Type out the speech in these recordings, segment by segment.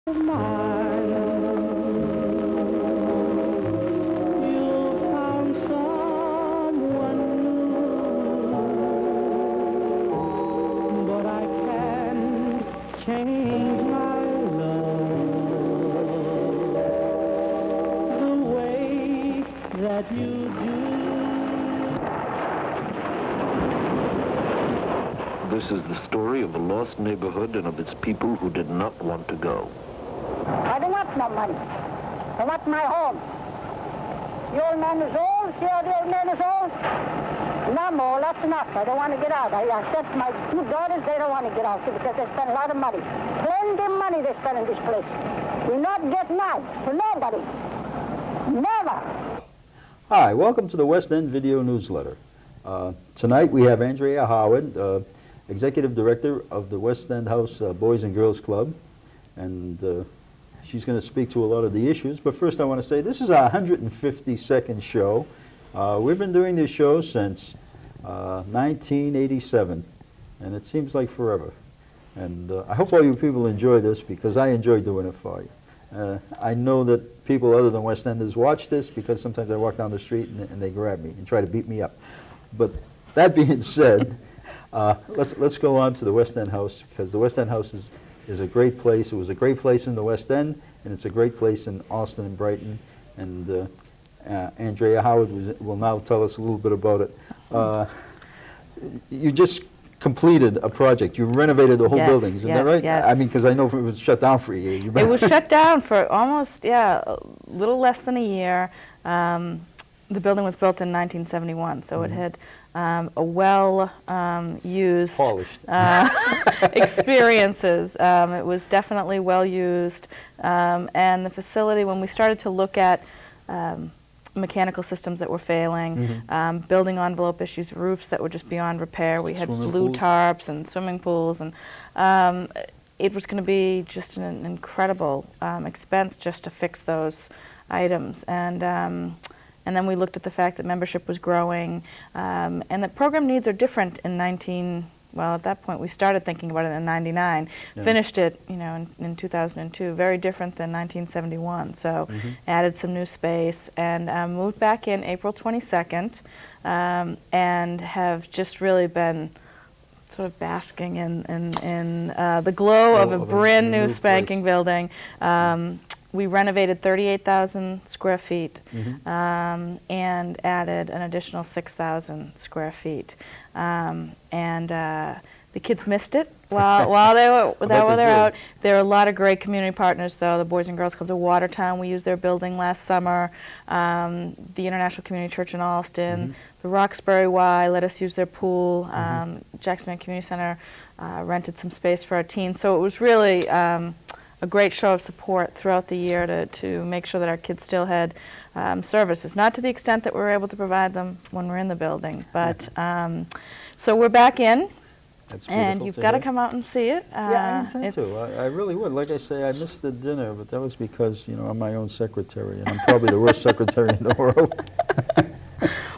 mine. You found someone new, but I can't change my love the way that you do. This is the story of a lost neighborhood and of its people who did not want to go. I don't want no money. I want my home. The old man is old. See how the old man is old? And I'm old. That's enough. I don't want to get out. I said to my two daughters, they don't want to get out too, because they spend a lot of money. Plenty of money they spend in this place. We not get none for nobody. Never. Hi, welcome to the West End Video Newsletter. Tonight we have Andrea Howard, Executive Director of the West End House Boys and Girls Club, and she's going to speak to a lot of the issues. But first I want to say this is our 152nd show. We've been doing this show since 1987, and it seems like forever. And I hope all you people enjoy this, because I enjoy doing it for you. I know that people other than West Enders watch this, because sometimes I walk down the street and they grab me and try to beat me up. But that being said, let's go on to the West End House, because the West End House is a great place. It was a great place in the West End, and it's a great place in Austin and Brighton. And Andrea Howard will now tell us a little bit about it. You just completed a project. You renovated the whole building, isn't that right? Yes. I mean, because I know it was shut down for a year. It was shut down for almost, a little less than a year. The building was built in 1971, so it had a well-used polished experiences. It was definitely well-used, and the facility, when we started to look at mechanical systems that were failing, building envelope issues, roofs that were just beyond repair. We had blue tarps and swimming pools, and it was going to be just an incredible expense just to fix those items. And then we looked at the fact that membership was growing, and that program needs are different in at that point we started thinking about it in 99, finished it, in 2002, very different than 1971. So added some new space and moved back in April 22nd, and have just really been sort of basking in the glow of a brand new spanking building. We renovated 38,000 square feet and added an additional 6,000 square feet. The kids missed it while they were out. There were a lot of great community partners, though. The Boys and Girls Clubs of Watertown, we used their building last summer. The International Community Church in Alston, the Roxbury Y let us use their pool. Jackson Community Center rented some space for our teens. So it was really a great show of support throughout the year to make sure that our kids still had services, not to the extent that we were able to provide them when we're in the building, but so we're back in. That's and you've got to come out and see it. Yeah, I intend to. I really would. Like I say, I missed the dinner, but that was because, I'm my own secretary, and I'm probably the worst secretary in the world.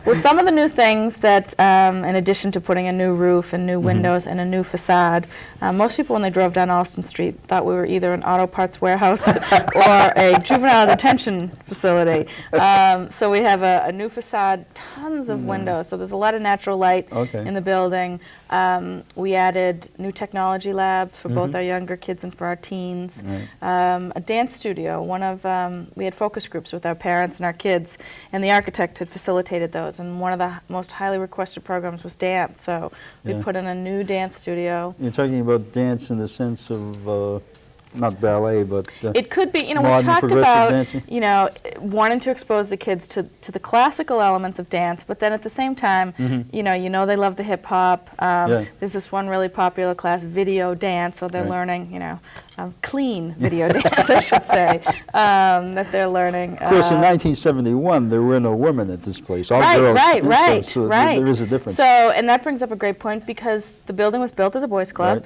Well, some of the new things that, in addition to putting a new roof and new windows and a new facade, most people when they drove down Alston Street thought we were either an auto parts warehouse or a juvenile detention facility. So we have a new facade, tons of windows, so there's a lot of natural light in the building. We added new technology labs for both our younger kids and for our teens. A dance studio. We had focus groups with our parents and our kids, and the architect had facilitated those. And one of the most highly requested programs was dance. So we put in a new dance studio. You're talking about dance in the sense of not ballet, but it could be, we talked progressive about, dancing. wanting to expose the kids to the classical elements of dance, but then at the same time, they love the hip hop. There's this one really popular class, video dance, so they're learning, clean video dance, I should say, that they're learning. Of course, in 1971, there were no women at this place. All girls. Right. There is a difference. So, and that brings up a great point, because the building was built as a boys' club.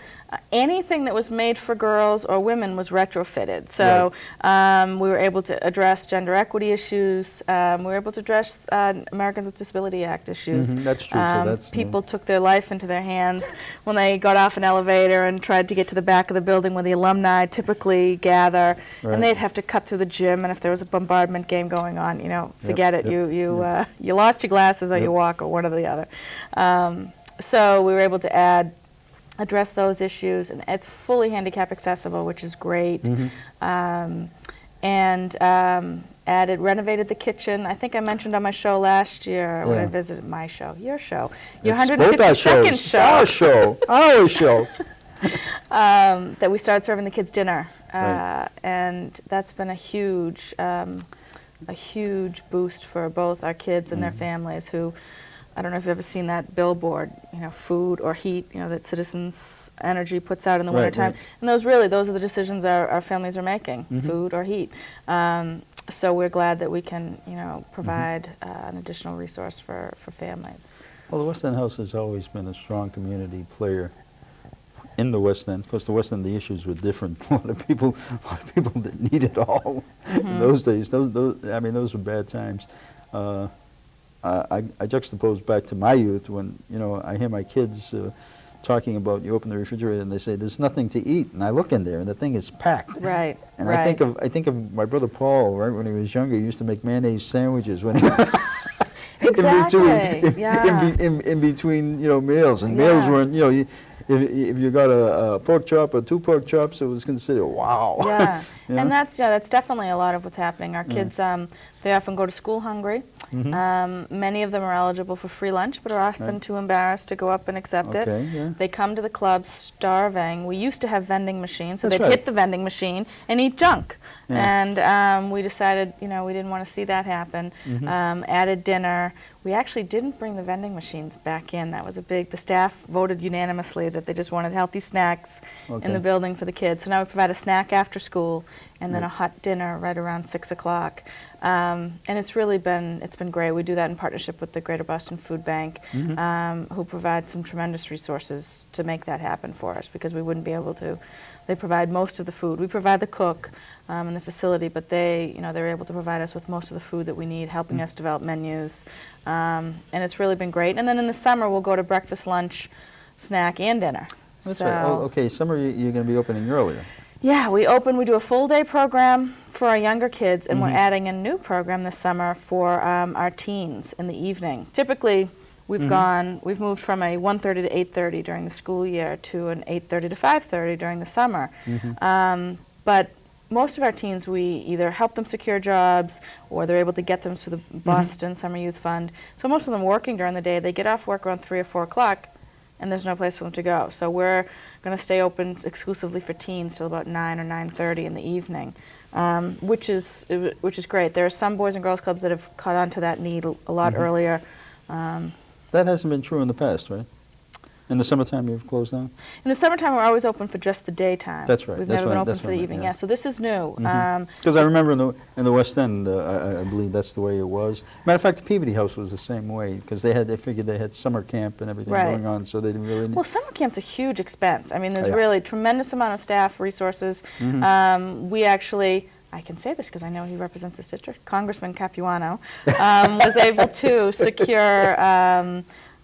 Anything that was made for girls or women was retrofitted. So we were able to address gender equity issues. We were able to address Americans with Disability Act issues. That's true. People took their life into their hands when they got off an elevator and tried to get to the back of the building where the alumni alumni typically gather, Right. and they'd have to cut through the gym, and if there was a bombardment game going on, you know, forget it. yep, You lost your glasses or Yep. you walk, or one or the other. So we were able to address those issues, and it's fully handicap accessible, which is great. Renovated the kitchen. I think I mentioned on my show last year when I Yeah. visited my show, your show, your It's both our 152nd shows. show. Our show. Our show. That we started serving the kids dinner, Right. and that's been a huge boost for both our kids and their families. Who, I don't know if you've ever seen that billboard, you know, food or heat, you know, that Citizens Energy puts out in the Right, wintertime. right. And those are the decisions our families are making: food or heat. So we're glad that we can, you know, provide an additional resource for families. Well, the West End House has always been a strong community player in the West End. Of course, the West End, the issues were different. A lot of people didn't need it all in those days. Those were bad times. I juxtapose back to my youth when, you know, I hear my kids talking about, you open the refrigerator and they say there's nothing to eat, and I look in there and the thing is packed. Right. And right. I think of my brother Paul, right, when he was younger. He used to make mayonnaise sandwiches when he Exactly. in between, you know, meals, and meals weren't, you know, if you got a pork chop or 2 pork chops, it was considered wow. Yeah, You know? and that's definitely a lot of what's happening. Our kids, they often go to school hungry. Many of them are eligible for free lunch, but are often too embarrassed to go up and accept it. Okay, yeah. They come to the club starving. We used to have vending machines, so That's they'd right. hit the vending machine and eat junk. Yeah. And we decided, you know, we didn't want to see that happen. Added dinner. We actually didn't bring the vending machines back in. That was the staff voted unanimously that they just wanted healthy snacks in Okay. the building for the kids. So now we provide a snack after school and then a hot dinner right around 6 o'clock. And it's been great. We do that in partnership with the Greater Boston Food Bank, who provide some tremendous resources to make that happen for us, because we wouldn't be able to. They provide most of the food. We provide the cook and the facility, but they're able to provide us with most of the food that we need, helping us develop menus. And it's really been great. And then in the summer, we'll go to breakfast, lunch, snack, and dinner. That's so, right. Oh, okay, summer you're going to be opening earlier. Yeah, we do a full day program for our younger kids, and we're adding a new program this summer for our teens in the evening. Typically, we've moved from a 1:30 to 8:30 during the school year to an 8:30 to 5:30 during the summer. But most of our teens, we either help them secure jobs or they're able to get them to the Boston Summer Youth Fund. So most of them working during the day, they get off work around 3 or 4 o'clock, and there's no place for them to go. So we're going to stay open exclusively for teens till about 9 or 9:30 in the evening, which is great. There are some Boys and Girls Clubs that have caught on to that need a lot earlier. That hasn't been true in the past, right? In the summertime, you've closed down? In the summertime, we're always open for just the daytime. That's right. We've That's never been right. open That's for the right, evening. yeah. Yeah, so this is new. Because I remember in the West End, I believe that's the way it was. Matter of fact, the Peabody House was the same way, because they figured they had summer camp and everything Right. going on, so they didn't really. Well, summer camp's a huge expense. I mean, there's Yeah. really tremendous amount of staff resources. We actually, I can say this because I know he represents this district, Congressman Capuano, was able to secure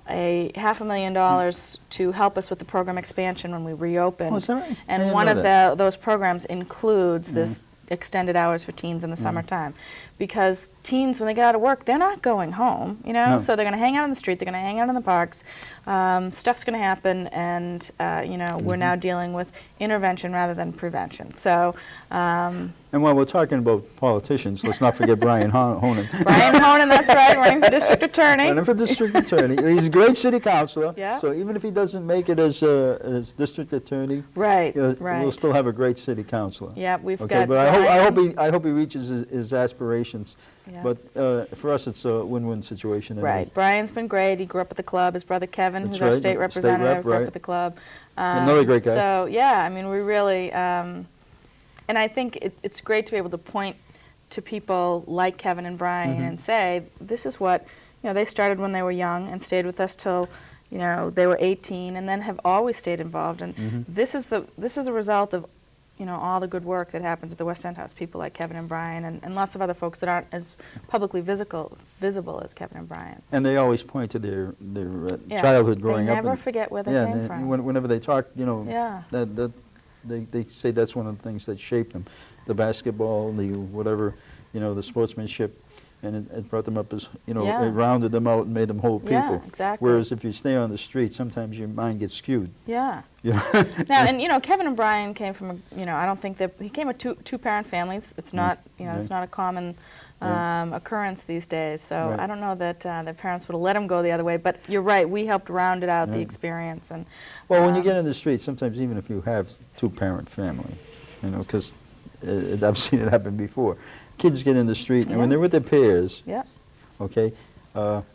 a $500,000 to help us with the program expansion when we reopened. Oh, is that right? I And didn't one know of that. those programs includes this extended hours for teens in the summertime, because teens, when they get out of work, they're not going home, you know, No. so they're going to hang out on the street, they're going to hang out in the parks, stuff's going to happen, and you know, we're now dealing with intervention rather than prevention. So And while we're talking about politicians, let's not forget Brian Honan. Brian Honan, that's right, running for district attorney. Running for district attorney. He's a great city councilor. Yeah. So even if he doesn't make it as district attorney, Right, we'll right. still have a great city councilor. Yeah, we've Okay, got but Brian. I hope he reaches his aspirations. Yeah. But for us, it's a win-win situation. anyway. Right. Brian's been great. He grew up at the club. His brother Kevin, That's who's our right, state state representative, rep, grew up right. at the club. Another great guy. So, yeah, I mean, we really, and I think it's great to be able to point to people like Kevin and Brian and say, this is what, you know, they started when they were young and stayed with us till, you know, they were 18, and then have always stayed involved. And this is the result of, you know, all the good work that happens at the West End House. People like Kevin and Brian, and lots of other folks that aren't as publicly visible as Kevin and Brian. And they always point to their Yeah. childhood growing They up. never and- forget where they yeah, came and from. Whenever they talk, you know, Yeah. that they say that's one of the things that shaped them, the basketball, the whatever, the sportsmanship, and it brought them up as, it rounded them out and made them whole people. Yeah, exactly. Whereas if you stay on the street, sometimes your mind gets skewed. Yeah. Yeah. Now, and Kevin and Brian came from I don't think that he came with two-parent families. It's not, it's not a common occurrence these days. So Right. I don't know that their parents would have let them go the other way. But you're right. We helped round it out the experience. And Well, when you get in the street, sometimes even if you have two-parent family, because I've seen it happen before. Kids get in the street, and when they're with their peers, okay,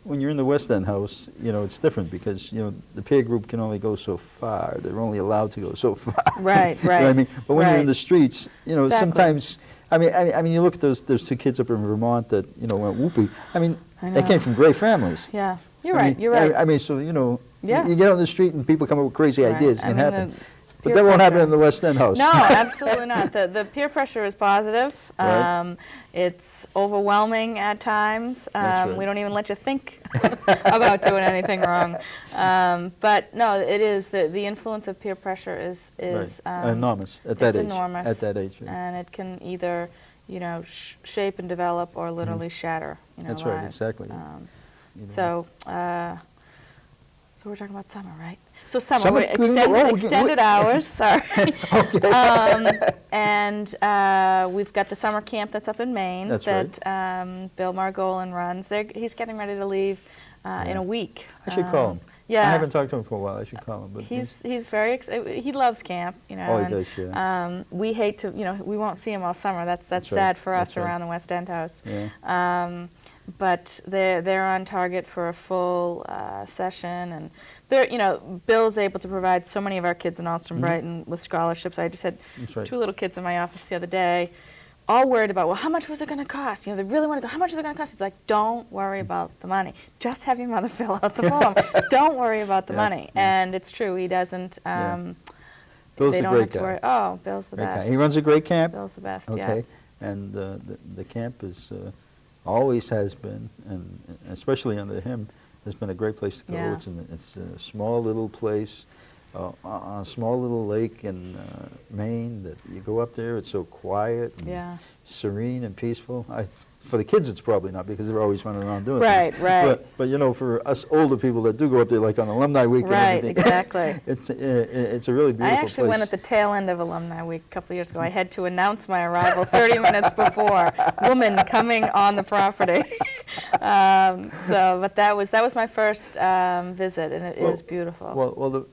when you're in the West End house, it's different because, the peer group can only go so far. They're only allowed to go so far. Right, right. You know what I mean? But when you're in the streets, Exactly. sometimes, I mean, you look at those two kids up in Vermont that, went whoopee. I mean, they came from great families. Yeah, you're right, you're right. I mean, so, you get on the street and people come up with crazy ideas. It can happen. But peer that won't happen pressure. in the West End house. No, absolutely not. The peer pressure is positive. Right. It's overwhelming at times. That's right. We don't even let you think about doing anything wrong. But no, it is the influence of peer pressure is Right. Enormous at that age. Enormous. At that age. Right. And it can either shape and develop or literally shatter That's lives. right. Exactly. So we're talking about summer, right? So summer, Summer, we're extended hours, sorry. Okay. And we've got the summer camp that's up in Maine That's that Bill Margolin runs. He's getting ready to leave in a week. I should call him. Yeah. I haven't talked to him for a while. I should call him. But He's very he loves camp, Oh, he does, yeah. We hate to, we won't see him all summer. That's right. sad for us That's right. around the West End house. Yeah. But they're on target for a full session, and they're Bill's able to provide so many of our kids in Alston Brighton with scholarships. I just had That's right. two little kids in my office the other day, all worried about, well, how much was it going to cost? They really want to go. How much is it going to cost? He's like, don't worry about the money. Just have your mother fill out the form. Don't worry about the money. Yeah. And it's true. He doesn't. Bill's they a don't great have to guy. worry. Oh, Bill's the Great guy. best. He runs a great camp. Bill's the best. Okay. Yeah. And the camp is always has been, and especially under him, has been a great place to go. Yeah. It's a small little place on a small little lake in Maine that you go up there. It's so quiet and serene and peaceful. For the kids, it's probably not because they're always running around doing things. Right. But for us older people that do go up there, like on Alumni Week and Right, everything, exactly. it's a really beautiful I place. actually went at the tail end of Alumni Week a couple of years ago. I had to announce my arrival 30 minutes before. Woman coming on the property. But that was my first visit, and it is beautiful. Well,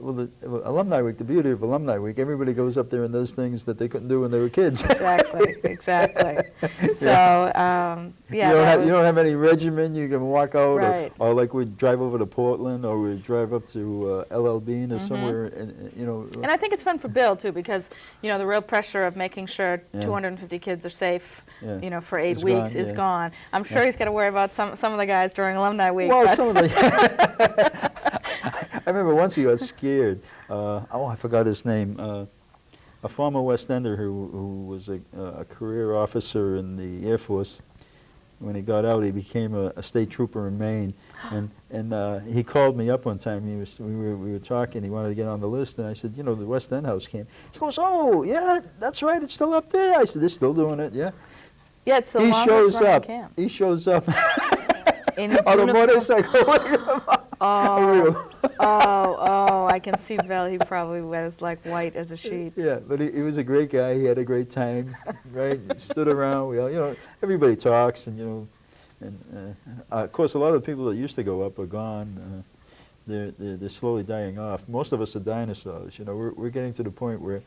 Alumni Week, the beauty of Alumni Week, everybody goes up there and does things that they couldn't do when they were kids. Exactly. So, you don't have any regimen. You can walk out, Right. or like we drive over to Portland, or we drive up to LL Bean or somewhere, and And I think it's fun for Bill, too, because, the real pressure of making sure 250 kids are safe, for 8 weeks is gone. I'm sure he's got to worry about some of the guys during Alumni Week. Well, some of the. I remember once he got scared. I forgot his name. A former West Ender who was a career officer in the Air Force. When he got out, he became a state trooper in Maine, and he called me up one time. We were talking. He wanted to get on the list, and I said, the West End house came. He goes, oh yeah, that's right, it's still up there. I said, they're still doing it, yeah. Yeah, it's the He longest shows running up. camp. He shows up In his on a uniform. motorcycle. Oh, I can see Bill. He probably was like white as a sheet. Yeah, but he was a great guy. He had a great time, right? Stood around. We all, everybody talks, and of course, a lot of the people that used to go up are gone. They're slowly dying off. Most of us are dinosaurs. We're getting to the point where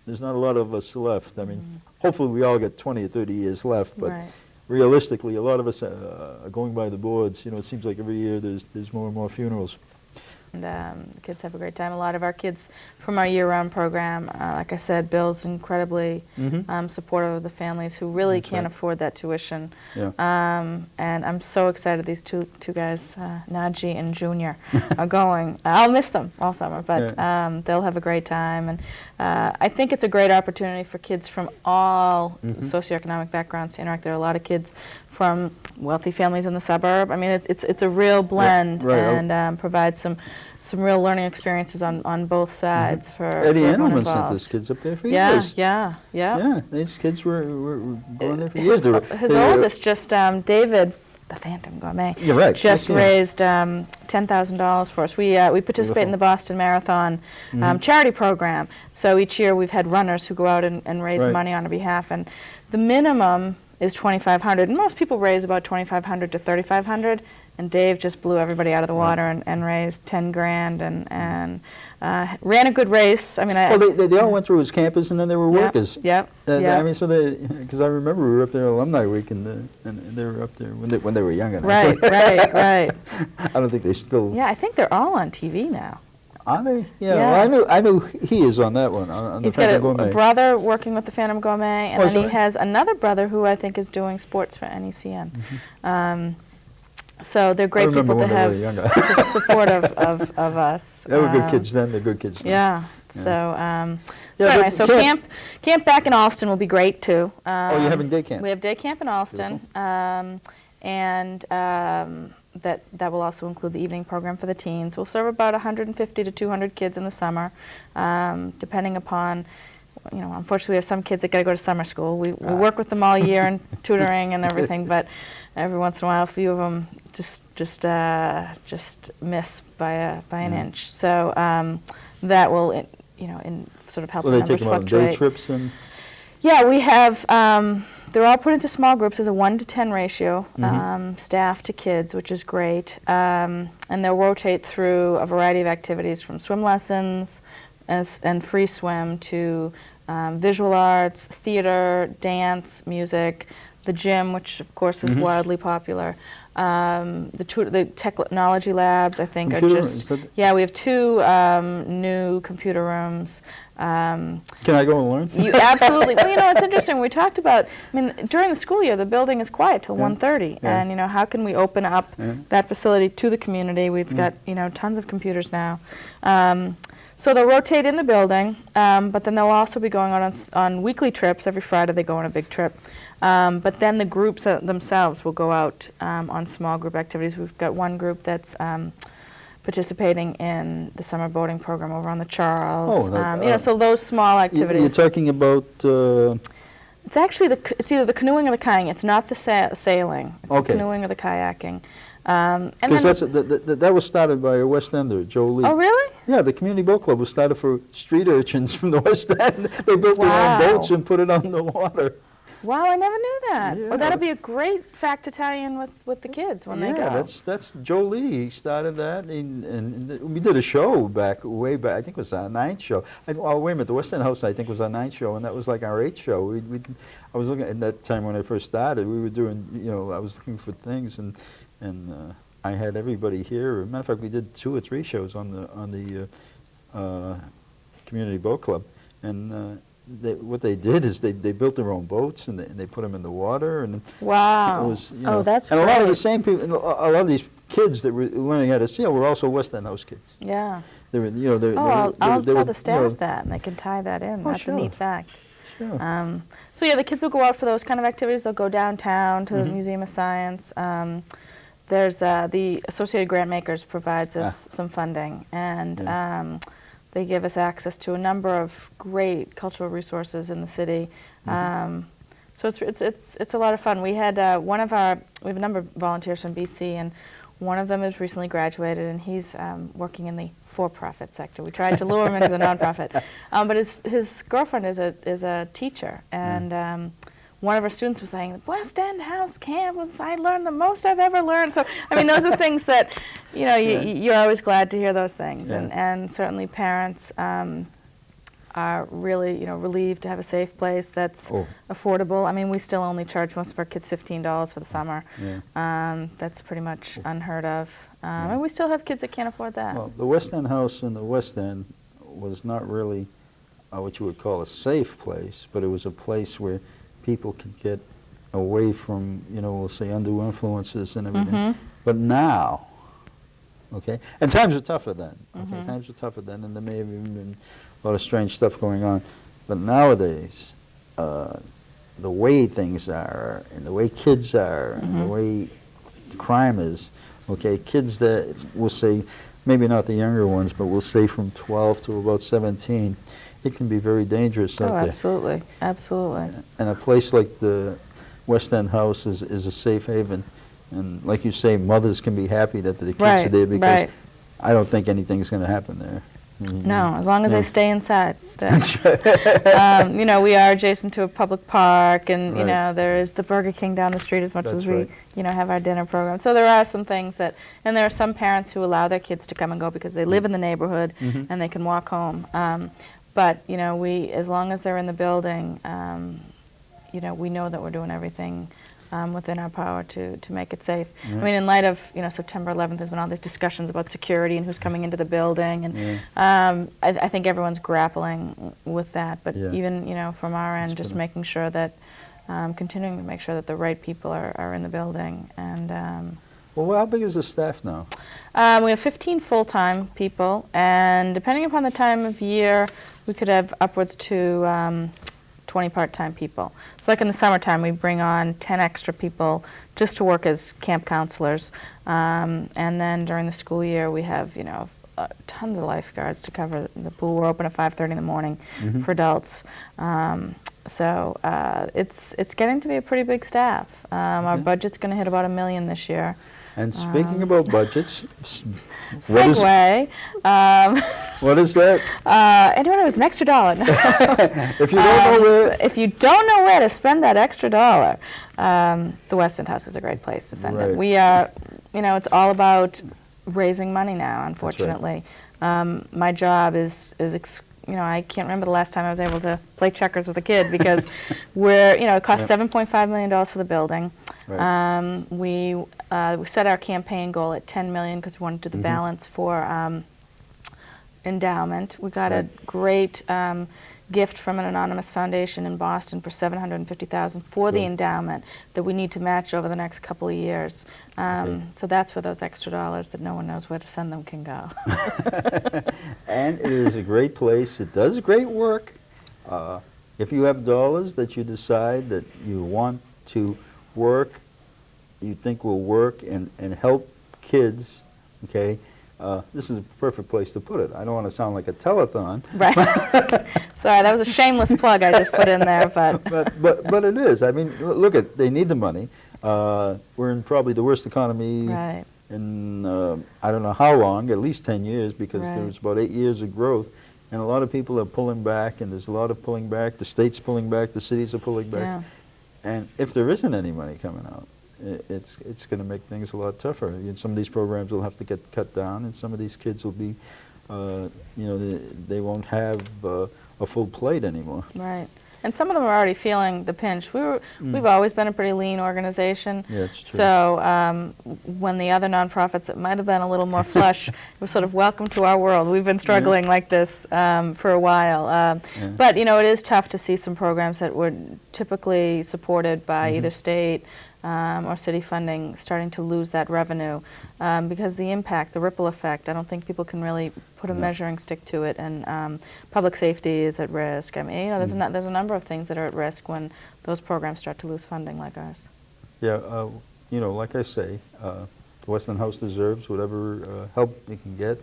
there's not a lot of us left. I mean, hopefully we all get 20 or 30 years left, but realistically, a lot of us are going by the boards. It seems like every year there's more and more funerals. And the kids have a great time. A lot of our kids from our year-round program, like I said, Bill's incredibly supportive of the families who really can't afford that tuition. Yeah. And I'm so excited these two guys, Najee and Junior, are going. I'll miss them all summer, but they'll have a great time. And I think it's a great opportunity for kids from all socioeconomic backgrounds to interact. There are a lot of kids from wealthy families in the suburb. I mean, it's a real blend and provides some some real learning experiences on both sides for Eddie everyone Engelman sent involved. his kids up there for Yeah, years. yeah. Yeah, these kids were going there for years. His oldest, just David, the Phantom Gourmet, You're right. just Yes, yeah. raised $10,000 for us. We participate in the Boston Marathon charity program. So each year we've had runners who go out and raise Right. money on our behalf, and the minimum is $2,500, and most people raise about $2,500 to $3,500. And Dave just blew everybody out of the water and raised 10 grand and ran a good race. I mean, Well, they all went through his campus, and then they were workers. Yep. I mean, so because I remember we were up there alumni week, and they were up there when they were younger. Right. I don't think they still. Yeah, I think they're all on TV now. Are they? Yeah. Yeah. Well, I knew he is on that one. On He's the got Phantom a Gourmet. brother working with the Phantom Gourmet, and Oh, then so- he has another brother who I think is doing sports for NECN. So they're great remember people to when they were have younger. support of us. They were good kids then. They're good kids now. Yeah. Yeah. So Yeah, anyway, but so camp- camp back in Alston will be great too. Oh, you're having day camp? We have day camp in Alston, and that will also include the evening program for the teens. We'll serve about 150 to 200 kids in the summer, depending upon. Unfortunately, we have some kids that got to go to summer school. We work with them all year and tutoring and everything, but every once in a while, a few of them just miss by an inch. So that will, sort of help the Will they numbers take them on fluctuate. day trips and? Yeah, we have. They're all put into small groups. There's a 1-to-10 ratio, staff to kids, which is great. And they'll rotate through a variety of activities, from swim lessons and free swim to visual arts, theater, dance, music, the gym, which of course is wildly popular. The technology labs, I think, Computer are rooms, just. is that- Yeah, we have 2 new computer rooms. Can I go and learn? You absolutely. Well, it's interesting. We talked about. During the school year, the building is quiet till 1:30, Yeah. and how can we open up that facility to the community? We've got tons of computers now. So they'll rotate in the building, but then they'll also be going on weekly trips. Every Friday they go on a big trip. But then the groups themselves will go out on small group activities. We've got one group that's participating in the summer boating program over on the Charles. So those small activities. You're talking about. It's actually it's either the canoeing or the kayaking. It's not the sailing. It's Okay. the canoeing or the kayaking. And Because then, that was started by a West Ender, Joe Lee. oh, really? Yeah, the community boat club was started for street urchins from the West End. They built their Wow. own boats and put it on the water. Wow, I never knew that. Yeah. Well, that'll be a great fact to tie in with the kids when they go. Yeah, that's Joe Lee. He started that, and we did a show way back. I think it was our 9th show. Wait a minute, the West End House I think was our 9th show, and that was like our 8th show. I was looking at that time when I first started. We were doing, I was looking for things, and I had everybody here. As a matter of fact, we did 2 or 3 shows on the community boat club, and. What they did is they built their own boats and they put them in the water, and Wow. it was, that's and a lot of the great. same people, a lot of these kids that were learning how to sail were also West End House kids. Yeah. They were, I'll they tell were, the staff that, and they can tie that in. Oh, That's sure. a neat fact. Sure. So yeah, the kids will go out for those kind of activities. They'll go downtown to the Museum of Science. There's the Associated Grant Makers provides us some funding, and they give us access to a number of great cultural resources in the city. So it's a lot of fun. We had we have a number of volunteers from BC, and one of them has recently graduated, and he's working in the for-profit sector. We tried to lure him into the nonprofit, but his girlfriend is a teacher, and one of our students was saying, the West End House Camp I learned the most I've ever learned. So, those are things that, you're always glad to hear those things. Yeah. And certainly parents are really, relieved to have a safe place that's affordable. We still only charge most of our kids $15 for the summer. Yeah. That's pretty much unheard of. And we still have kids that can't afford that. Well, the West End House in the West End was not really what you would call a safe place, but it was a place where people could get away from, we'll say, undue influences and everything. But now, okay, and times are tougher then. Okay, times were tougher then, and there may have even been a lot of strange stuff going on. But nowadays, the way things are, and the way kids are, and the way crime is, okay, kids that will say, maybe not the younger ones, but we'll say from 12 to about 17, it can be very dangerous out Oh, there. absolutely, absolutely. And a place like the West End House is a safe haven. And like you say, mothers can be happy that the kids are Right, there because right. I don't think anything's going to happen there. No, as long as Yeah. they stay inside. That's right. You know, we are adjacent to a public park, and you Right. know, there is the Burger King down the street as much That's as we, right. you know, have our dinner program. So there are some things that, and there are some parents who allow their kids to come and go because they live in the neighborhood Mhm. and they can walk home. But you know, as long as they're in the building, you know, we know that we're doing everything within our power to make it safe. I mean, in light of, you know, September 11th, there's been all these discussions about security and who's coming into the building, and I think everyone's grappling with that. But Yeah. even, you know, from our end, just better. making sure that, continuing to make sure that the right people are in the building. And Well, how big is the staff now? we have 15 full-time people, and depending upon the time of year, we could have upwards to 20 part-time people. So like in the summertime, we bring on 10 extra people just to work as camp counselors. And then during the school year, we have, you know, tons of lifeguards to cover the pool. We're open at 5:30 in the morning for adults. So it's getting to be a pretty big staff. Our budget's going to hit about $1 million this year. And speaking about budgets, what is, Segue. what is that? Anyone who has an extra dollar. If you don't know where, If you don't know where to spend that extra dollar, the West End House is a great place to send Right. it. We are, you know, it's all about raising money now, unfortunately. My job is you know, I can't remember the last time I was able to play checkers with a kid because you know, it cost $7.5 million for the building. Right. We set our campaign goal at $10 million because we wanted to do the balance for endowment. We got a great gift from an anonymous foundation in Boston for $750,000 for the endowment that we need to match over the next couple of years. So that's where those extra dollars that no one knows where to send them can go. and it is a great place. It does great work. If you have dollars that you decide that you want to work, you think will work and help kids, okay, this is a perfect place to put it. I don't want to sound like a telethon. Right. Sorry, that was a shameless plug I just put in there, but. but it is. I mean, look at, they need the money. We're in probably the worst economy Right. in I don't know how long, at least 10 years, because Right. there was about 8 years of growth. And a lot of people are pulling back, and there's a lot of pulling back. The state's pulling back, the cities are pulling back. Yeah. And if there isn't any money coming out, it's going to make things a lot tougher. Some of these programs will have to get cut down, and some of these kids will be, you know, they won't have a full plate anymore. Right. And some of them are already feeling the pinch. We've always been a pretty lean organization. Yeah, it's true. So when the other nonprofits that might have been a little more flush were sort of welcome to our world. We've been struggling like this for a while. But, you know, it is tough to see some programs that were typically supported by either state or city funding starting to lose that revenue because the impact, the ripple effect, I don't think people can really put a measuring stick to it, and public safety is at risk. I mean, you know, there's a number of things that are at risk when those programs start to lose funding like ours. Yeah, you know, like I say, the West End House deserves whatever help it can get.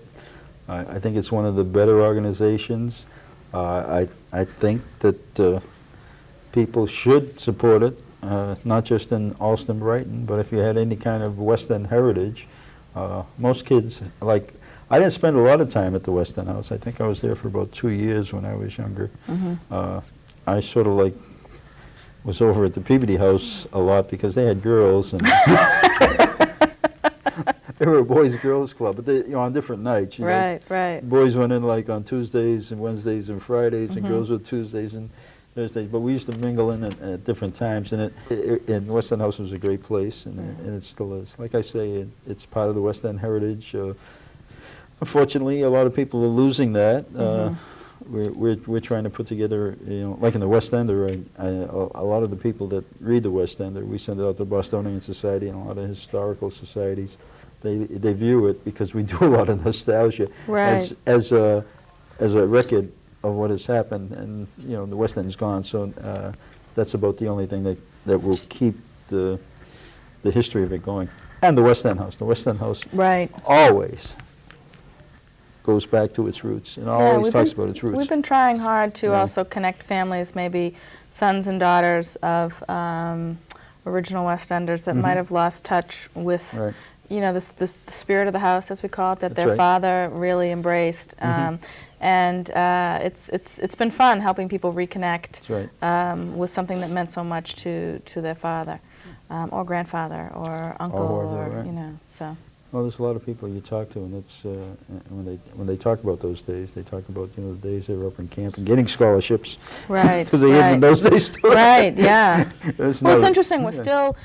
I think it's one of the better organizations. I think that people should support it. Not just in Allston, Brighton, but if you had any kind of West End heritage, most kids, like, I didn't spend a lot of time at the West End House. I think I was there for about 2 years when I was younger. I sort of like was over at the Peabody House a lot because they had girls, and they were a boys-girls club, but they, you know, on different nights. You know. Right. Boys went in like on Tuesdays and Wednesdays and Fridays, and girls were Tuesdays and Thursdays, but we used to mingle in at different times, and and West End House was a great place, and it still is. Like I say, it's part of the West End heritage. Unfortunately, a lot of people are losing that. We're trying to put together, you know, like in the West Ender, a lot of the people that read the West Ender, we send it out to the Bostonian Society and a lot of historical societies. They view it because we do a lot of nostalgia as a record of what has happened, and you know the West End's gone, so that's about the only thing that will keep the history of it going. And the West End House, always goes back to its roots and Yeah, always we've talks been- about its roots. We've been trying hard to Yeah. also connect families, maybe sons and daughters of original West Enders that might have lost touch with, Right. you know, the spirit of the house, as we call it, that That's their right. father really embraced. And it's been fun helping people reconnect That's right. with something that meant so much to their father, or grandfather, or uncle, or right. you know. So Well, there's a lot of people you talk to, and it's when they talk about those days, they talk about, you know, the days they were up in camp and getting scholarships. right, Because they had them in those days too. right, yeah. It's Well, it's not- interesting. We're yeah. still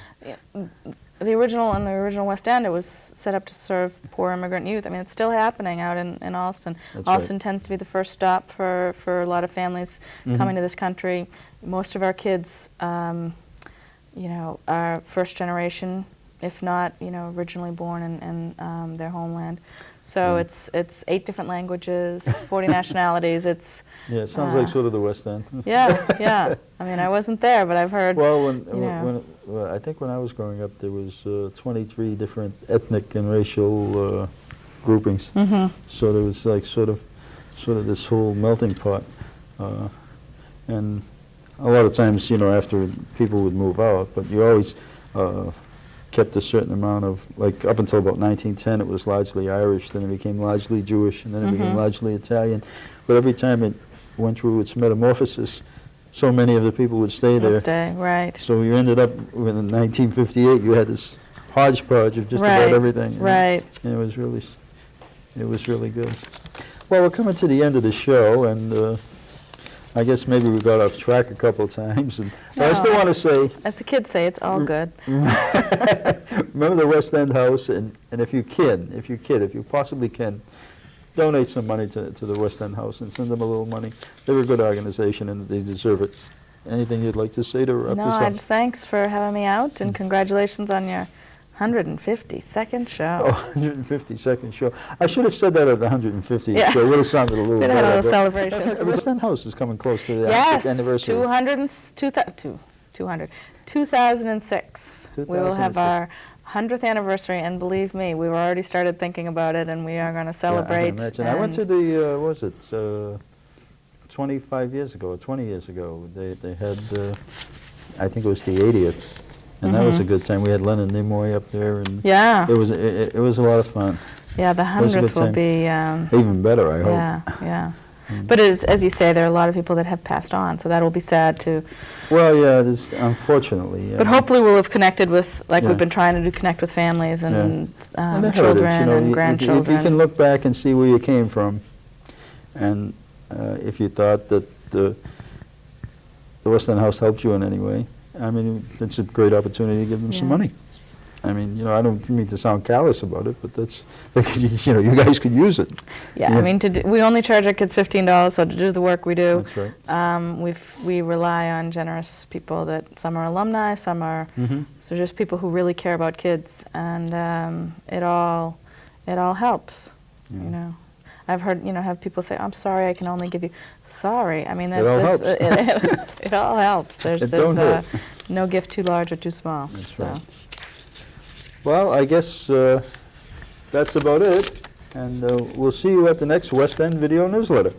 the original West End. It was set up to serve poor immigrant youth. I mean, it's still happening out in Alston. That's Alston right. tends to be the first stop for a lot of families coming to this country. Most of our kids, you know, are first generation, if not, you know, originally born in their homeland. So it's 8 different languages, 40 nationalities. It's Yeah, it sounds like sort of the West End. yeah. I mean, I wasn't there, but I've heard. Well, you know. I think when I was growing up, there was 23 different ethnic and racial groupings. So there was like sort of this whole melting pot, and a lot of times, you know, after people would move out, but you always kept a certain amount of, like up until about 1910, it was largely Irish, then it became largely Jewish, and then it became largely Italian. But every time it went through its metamorphosis, so many of the people would stay there. Let's stay, right. So you ended up with, in 1958, you had this hodgepodge of just about everything. And Right. it was really good. Well, we're coming to the end of the show, and I guess maybe we got off track a couple of times. But I still want to say, As the kids say, it's all good. remember the West End House, and if you possibly can, donate some money to the West End House and send them a little money. They're a good organization and they deserve it. Anything you'd like to say to wrap No, this I up? just thanks for having me out, and congratulations on your 152nd show. Oh, 152nd show. I should have said that at the 150th Yeah. show. It would have sounded a little We'd better. have had a little but- celebration. In fact, the West End House is coming close to the Yes, anniversary. 2006. We will have 2006. our 100th anniversary, and believe me, we've already started thinking about it, and we are going to Yeah, celebrate. I can imagine. I went to the, what was it, 25 years ago, or 20 years ago, they had, I think it was the 80th, and that was a good time. We had Leonard Nimoy up there, and Yeah, it was a lot of fun. yeah, the was a good 100th will time. be, Even better, I hope. yeah, yeah. But it is, as you say, there are a lot of people that have passed on, so that will be sad too. Well, yeah, this, unfortunately. But hopefully we'll have connected with, like Yeah. we've been trying to do, connect with families and And the children heritage, you know, and if grandchildren. you can look back and see where you came from, and if you thought that the West End House helped you in any way, I mean, it's a great opportunity to give them some Yeah. money. I mean, you know, I don't mean to sound callous about it, but that's, you know, you guys could use it. Yeah, I mean, we only charge our kids $15, so to do the work we do, That's right. we rely on generous people. That some are alumni, some are so just people who really care about kids, and it all helps. You know, I've heard have people say, "I'm sorry, I can only give you." Sorry, I mean, It all helps. it all helps. There's It don't hurt. no gift too large or too small. That's so. right. Well, I guess that's about it, and we'll see you at the next West End Video Newsletter.